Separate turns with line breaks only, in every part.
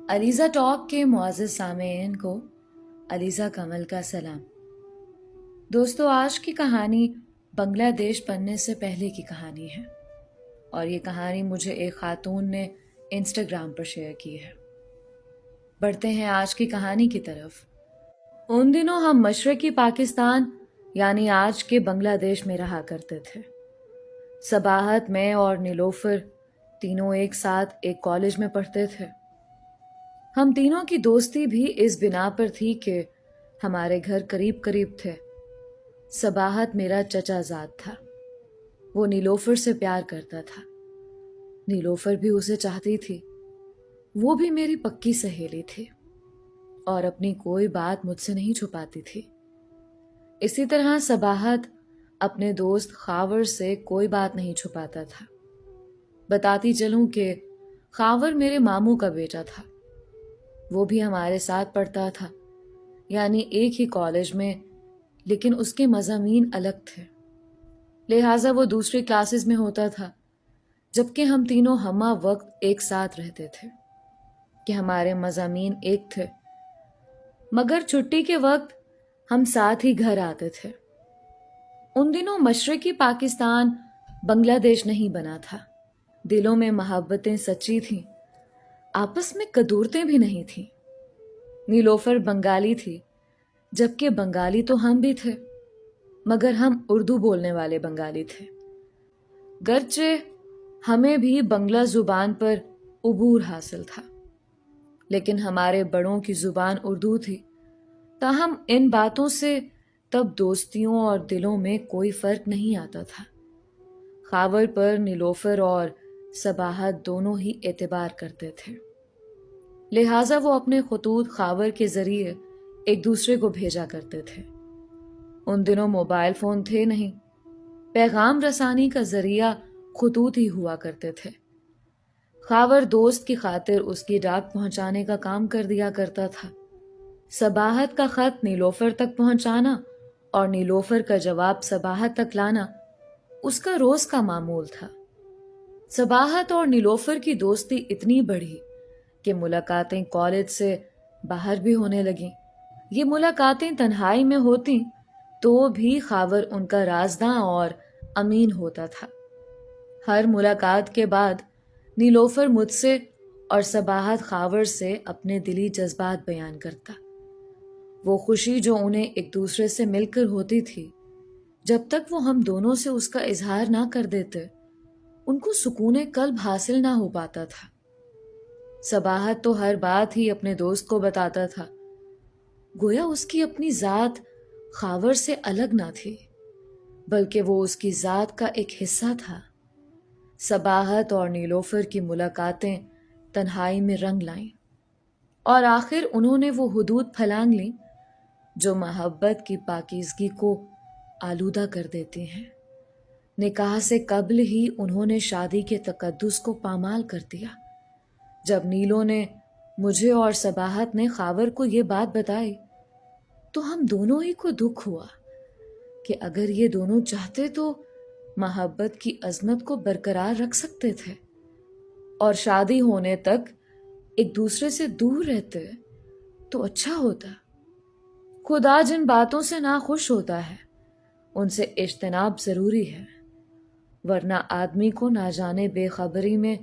Alizeh talk کے معزز سامعین کو علیزہ کمل کا سلام۔ دوستو، آج کی کہانی بنگلہ دیش بننے سے پہلے کی کہانی ہے، اور یہ کہانی مجھے ایک خاتون نے انسٹاگرام پر شیئر کی ہے۔ بڑھتے ہیں آج کی کہانی کی طرف۔ ان دنوں ہم مشرقی پاکستان یعنی آج کے بنگلہ دیش میں رہا کرتے تھے۔ صباحت، میں اور نیلوفر تینوں ایک ساتھ ایک کالج میں پڑھتے تھے۔ ہم تینوں کی دوستی بھی اس بنا پر تھی کہ ہمارے گھر قریب قریب تھے۔ صباحت میرا چچا زاد تھا۔ وہ نیلوفر سے پیار کرتا تھا، نیلوفر بھی اسے چاہتی تھی۔ وہ بھی میری پکی سہیلی تھی اور اپنی کوئی بات مجھ سے نہیں چھپاتی تھی۔ اسی طرح صباحت اپنے دوست خاور سے کوئی بات نہیں چھپاتا تھا۔ بتاتی چلوں کہ خاور میرے ماموں کا بیٹا تھا۔ وہ بھی ہمارے ساتھ پڑھتا تھا، یعنی ایک ہی کالج میں، لیکن اس کے مضامین الگ تھے، لہٰذا وہ دوسری کلاسز میں ہوتا تھا، جبکہ ہم تینوں ہمہ وقت ایک ساتھ رہتے تھے کہ ہمارے مضامین ایک تھے، مگر چھٹی کے وقت ہم ساتھ ہی گھر آتے تھے۔ ان دنوں مشرقی پاکستان بنگلہ دیش نہیں بنا تھا۔ دلوں میں محبتیں سچی تھیں، آپس میں قدورتیں بھی نہیں تھیں۔ نیلوفر بنگالی تھی، جبکہ بنگالی تو ہم بھی تھے، مگر ہم اردو بولنے والے بنگالی تھے۔ گرچہ ہمیں بھی بنگلہ زبان پر عبور حاصل تھا، لیکن ہمارے بڑوں کی زبان اردو تھی، تاہم ان باتوں سے تب دوستیوں اور دلوں میں کوئی فرق نہیں آتا تھا۔ خاور پر نیلوفر اور صباحت دونوں ہی اعتبار کرتے تھے، لہٰذا وہ اپنے خطوط خاور کے ذریعے ایک دوسرے کو بھیجا کرتے تھے۔ ان دنوں موبائل فون تھے نہیں، پیغام رسانی کا ذریعہ خطوط ہی ہوا کرتے تھے۔ خاور دوست کی خاطر اس کی ڈاک پہنچانے کا کام کر دیا کرتا تھا۔ صباحت کا خط نیلوفر تک پہنچانا اور نیلوفر کا جواب صباحت تک لانا اس کا روز کا معمول تھا۔ صباحت اور نیلوفر کی دوستی اتنی بڑھی کہ ملاقاتیں کالج سے باہر بھی ہونے لگیں۔ یہ ملاقاتیں تنہائی میں ہوتیں تو بھی خاور ان کا رازداں اور امین ہوتا تھا۔ ہر ملاقات کے بعد نیلوفر مجھ سے اور صباحت خاور سے اپنے دلی جذبات بیان کرتا۔ وہ خوشی جو انہیں ایک دوسرے سے مل کر ہوتی تھی، جب تک وہ ہم دونوں سے اس کا اظہار نہ کر دیتے، ان کو سکون قلب حاصل نہ ہو پاتا تھا۔ صباحت تو ہر بات ہی اپنے دوست کو بتاتا تھا، گویا اس کی اپنی ذات خاور سے الگ نہ تھی، بلکہ وہ اس کی ذات کا ایک حصہ تھا۔ صباحت اور نیلوفر کی ملاقاتیں تنہائی میں رنگ لائیں، اور آخر انہوں نے وہ حدود پھلانگ لیں جو محبت کی پاکیزگی کو آلودہ کر دیتی ہیں۔ نکاح سے قبل ہی انہوں نے شادی کے تقدس کو پامال کر دیا۔ جب نیلو نے مجھے اور صباحت نے خاور کو یہ بات بتائی تو ہم دونوں ہی کو دکھ ہوا کہ اگر یہ دونوں چاہتے تو محبت کی عظمت کو برقرار رکھ سکتے تھے اور شادی ہونے تک ایک دوسرے سے دور رہتے تو اچھا ہوتا۔ خدا جن باتوں سے ناخوش ہوتا ہے ان سے اجتناب ضروری ہے، ورنہ آدمی کو نہ جانے بے خبری میں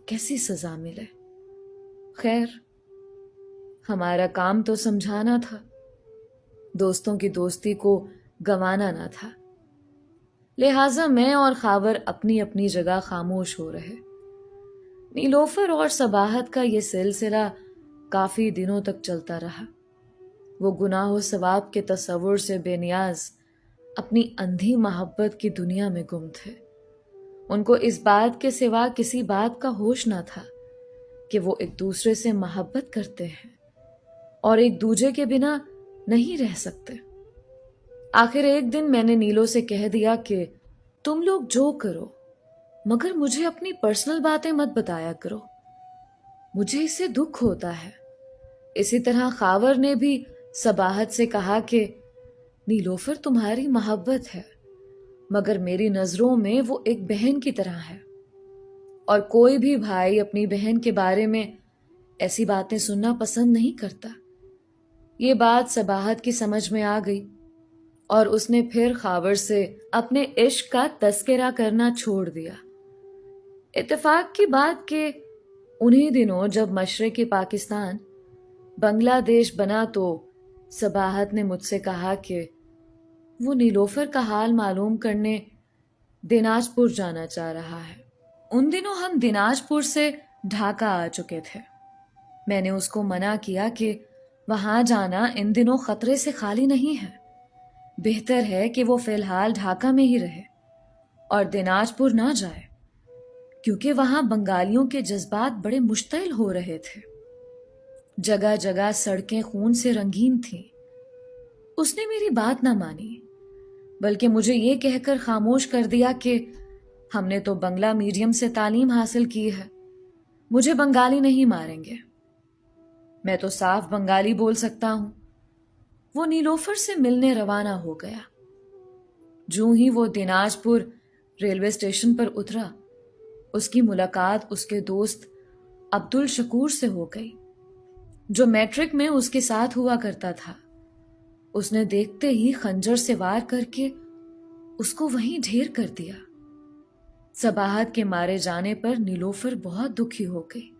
کیسی سزا ملے۔ خیر، ہمارا کام تو سمجھانا تھا، دوستوں کی دوستی کو گنوانا نہ تھا، لہٰذا میں اور خاور اپنی اپنی جگہ خاموش ہو رہے۔ نیلوفر اور صباحت کا یہ سلسلہ کافی دنوں تک چلتا رہا۔ وہ گناہ و ثواب کے تصور سے بے نیاز اپنی اندھی محبت کی دنیا میں گم تھے۔ ان کو اس بات کے سوا کسی بات کا ہوش نہ تھا کہ وہ ایک دوسرے سے محبت کرتے ہیں اور ایک دوسرے کے بنا نہیں رہ سکتے۔ آخر ایک دن میں نے نیلو سے کہہ دیا کہ تم لوگ جو کرو، مگر مجھے اپنی پرسنل باتیں مت بتایا کرو، مجھے اس سے دکھ ہوتا ہے۔ اسی طرح خاور نے بھی صباحت سے کہا کہ نیلوفر تمہاری محبت ہے، مگر میری نظروں میں وہ ایک بہن کی طرح ہے، اور کوئی بھی بھائی اپنی بہن کے بارے میں ऐसी बातें सुनना पसंद नहीं करता। ये बात सबाहत की समझ में आ गई और उसने फिर खावर से अपने इश्क का तस्करा करना छोड़ दिया। इत्तेफाक की बात कि उन्हीं दिनों जब मशरक़ी पाकिस्तान बांग्लादेश बना तो सबाहत ने मुझसे कहा कि वो नीलोफर का हाल मालूम करने दिनाजपुर जाना चाह रहा है। उन दिनों हम दिनाजपुर से ढाका आ चुके थे। मैंने उसको मना किया कि वहां जाना इन दिनों खतरे से खाली नहीं है। बेहतर है कि वो फिलहाल ढाका में ही रहे और दिनाजपुर ना जाए, क्योंकि वहां बंगालियों के जज्बात बड़े मुश्तइल हो रहे थे। जगह जगह सड़कें खून से रंगीन थीं। उसने मेरी बात ना मानी, बल्कि मुझे ये कहकर खामोश कर दिया कि हमने तो बंगला मीडियम से तालीम हासिल की है, मुझे बंगाली नहीं मारेंगे, मैं तो साफ बंगाली बोल सकता हूं। वो नीलोफर से मिलने रवाना हो गया। जूं ही वो दिनाजपुर रेलवे स्टेशन पर उतरा, उसकी मुलाकात उसके दोस्त अब्दुल शकूर से हो गई, जो मैट्रिक में उसके साथ हुआ करता था। उसने देखते ही खंजर से वार करके उसको वहीं ढेर कर दिया। सबाहत के मारे जाने पर नीलोफर बहुत दुखी हो गई।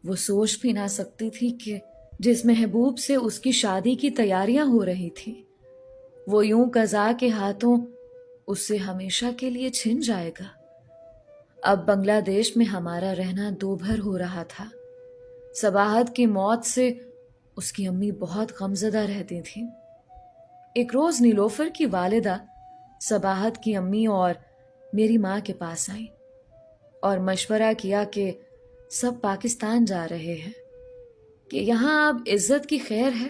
वो सोच भी ना सकती थी कि जिस महबूब से उसकी शादी की तैयारियां हो रही थी, वो यूं कज़ा के हाथों उससे हमेशा के लिए छिन जाएगा। अब बांग्लादेश में हमारा रहना दोभर हो रहा था। सबाहत की मौत से उसकी अम्मी बहुत गमज़दा रहती थी। एक रोज नीलोफर की वालिदा सबाहत की अम्मी और मेरी माँ के पास आई और मशवरा किया कि सब पाकिस्तान जा रहे हैं, कि यहाँ अब इज्जत की खैर है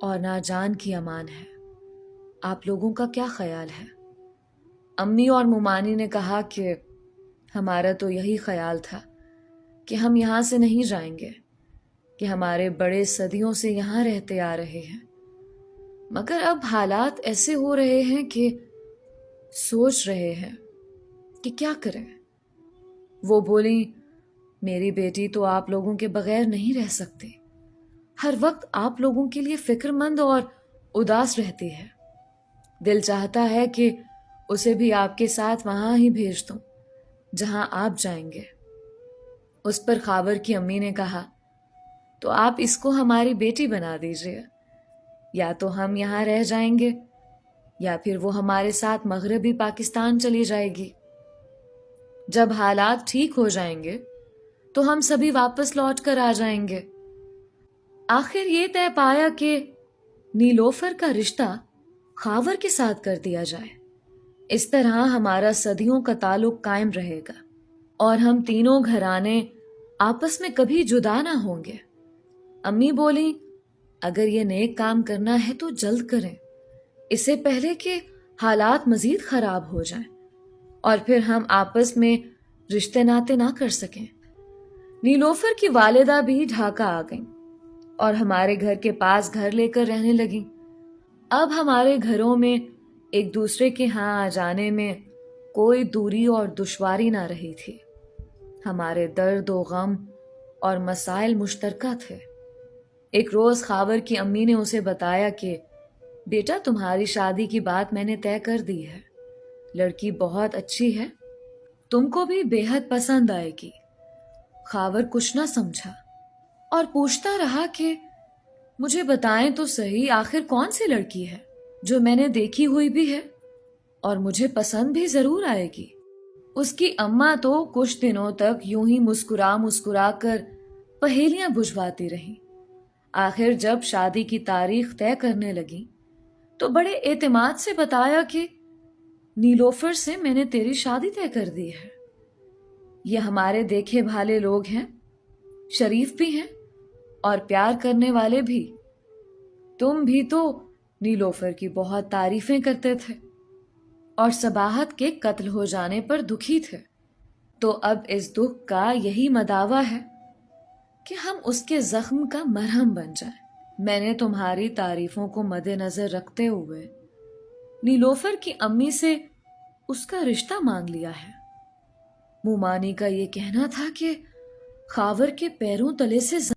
और ना जान की अमान है। आप लोगों का क्या ख्याल है? अम्मी और मुमानी ने कहा कि हमारा तो यही ख्याल था कि हम यहाँ से नहीं जाएंगे, कि हमारे बड़े सदियों से यहाँ रहते आ रहे हैं, मगर अब हालात ऐसे हो रहे हैं कि सोच रहे हैं कि क्या करें। वो बोली, मेरी बेटी तो आप लोगों के बगैर नहीं रह सकती, हर वक्त आप लोगों के लिए फिक्रमंद और उदास रहती है। दिल चाहता है कि उसे भी आपके साथ वहां ही भेज दूं जहां आप जाएंगे। उस पर खावर की अम्मी ने कहा, तो आप इसको हमारी बेटी बना दीजिए, या तो हम यहाँ रह जाएंगे या फिर वो हमारे साथ मगरबी पाकिस्तान चली जाएगी। जब हालात ठीक हो जाएंगे तो हम सभी वापस लौट कर आ जाएंगे। आखिर ये तय पाया कि नीलोफर का रिश्ता खावर के साथ कर दिया जाए। इस तरह हमारा सदियों का ताल्लुक कायम रहेगा और हम तीनों घराने आपस में कभी जुदा ना होंगे। अम्मी बोली, अगर ये नेक काम करना है तो जल्द करें, इससे पहले कि हालात मजीद खराब हो जाएं और फिर हम आपस में रिश्ते नाते ना कर सकें। नीलोफर की वालिदा भी ढाका आ गईं और हमारे घर के पास घर लेकर रहने लगी। अब हमारे घरों में एक दूसरे के यहाँ आ जाने में कोई दूरी और दुश्वारी ना रही थी। हमारे दर्द व गम और मसाइल मुश्तरका थे। एक रोज खावर की अम्मी ने उसे बताया कि बेटा, तुम्हारी शादी की बात मैंने तय कर दी है, लड़की बहुत अच्छी है, तुमको भी बेहद पसंद आएगी। खावर कुछ ना समझा और पूछता रहा कि मुझे बताएं तो सही, आखिर कौन सी लड़की है जो मैंने देखी हुई भी है और मुझे पसंद भी जरूर आएगी। उसकी अम्मा तो कुछ दिनों तक यूं ही मुस्कुरा मुस्कुरा कर पहेलियां बुझवाती रहीं। आखिर जब शादी की तारीख तय करने लगी तो बड़े एतमाद से बताया कि नीलोफर से मैंने तेरी शादी तय कर दी है। ये हमारे देखे भाले लोग हैं, शरीफ भी हैं और प्यार करने वाले भी। तुम भी तो नीलोफर की बहुत तारीफें करते थे और सबाहत के कत्ल हो जाने पर दुखी थे, तो अब इस दुख का यही मदावा है कि हम उसके जख्म का मरहम बन जाएं। मैंने तुम्हारी तारीफों को मद्देनजर रखते हुए नीलोफर की अम्मी से उसका रिश्ता मांग लिया है। मुमानी का ये कहना था कि خاور کے پیروں تلے سے